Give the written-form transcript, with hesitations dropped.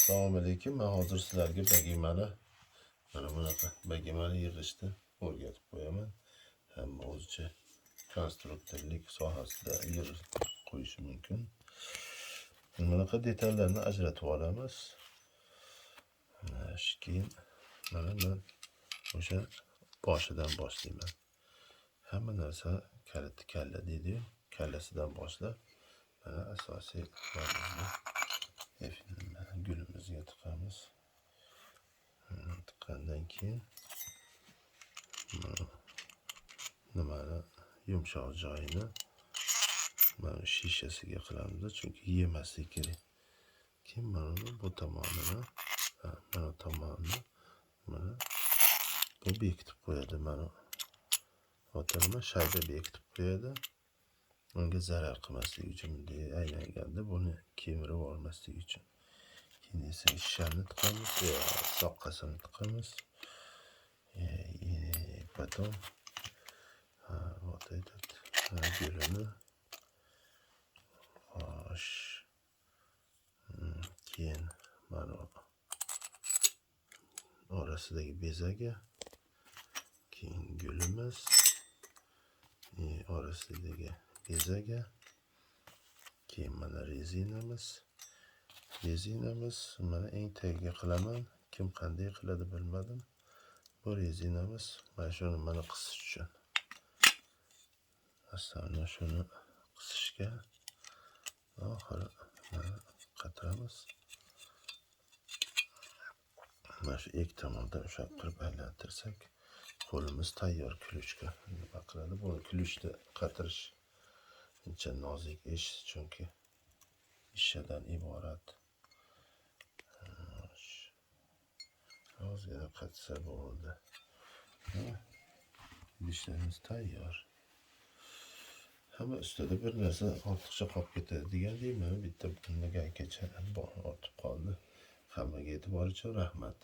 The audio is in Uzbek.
Assalomu alaykum. Men hozir sizlarga bagimani mana bunaqa bagimani yig'ishni o'rgatib qo'yaman. Hamma o'zicha konstruktorlik sohasida yig'ib qo'yishi mumkin. Bunaqa detallarni ajratib olamiz. Keyin mana men o'sha boshidan boshlayman. Hamma narsa kalla deydi-yu, kallasidan boshlab mana asosiy gulimizga tiqamiz. Tiqqandan keyin nimani yumshoq joyini mana shishasiga qilamiz, chunki yemaslik kerak. Keyin mana bu tomonini, mana tomonini mana bu bekitib qo'yadi. Mana o'tirma shayba bekitib qo'yadi. Unga zarar qilmaslik uchun, aylanganda buni kemirib olmaslik uchun. Keyin esa shishani tiqamiz, soqqasini tiqamiz. Потом вот этот gulini keyin mana orasidagi bezaga, keyin gulimiz, orasidagi bezaga, keyin mana rezinamiz mana eng tagiga qilaman. Kim qanday qiladi bilmadim. Bu rezinamiz mana shuni mana qisish uchun. Aslida shuni qisishga oxiri qatiramiz. Mana shu ikki tomondan ushlab qilib aylantirsak, qo'limiz tayyor kuluchka. Nima qiladi? Buni kuluchda qatirish uncha nozik ish, chunki ishdan iborat. Ozgina qatsa bo'ldi. Idishlarimiz tayyor. Hamma ustida bir narsa ortiqcha qolib ketadi degan deyman. Bitta gaykcha ortib qoldi. Hammaga e'tibor uchun rahmat.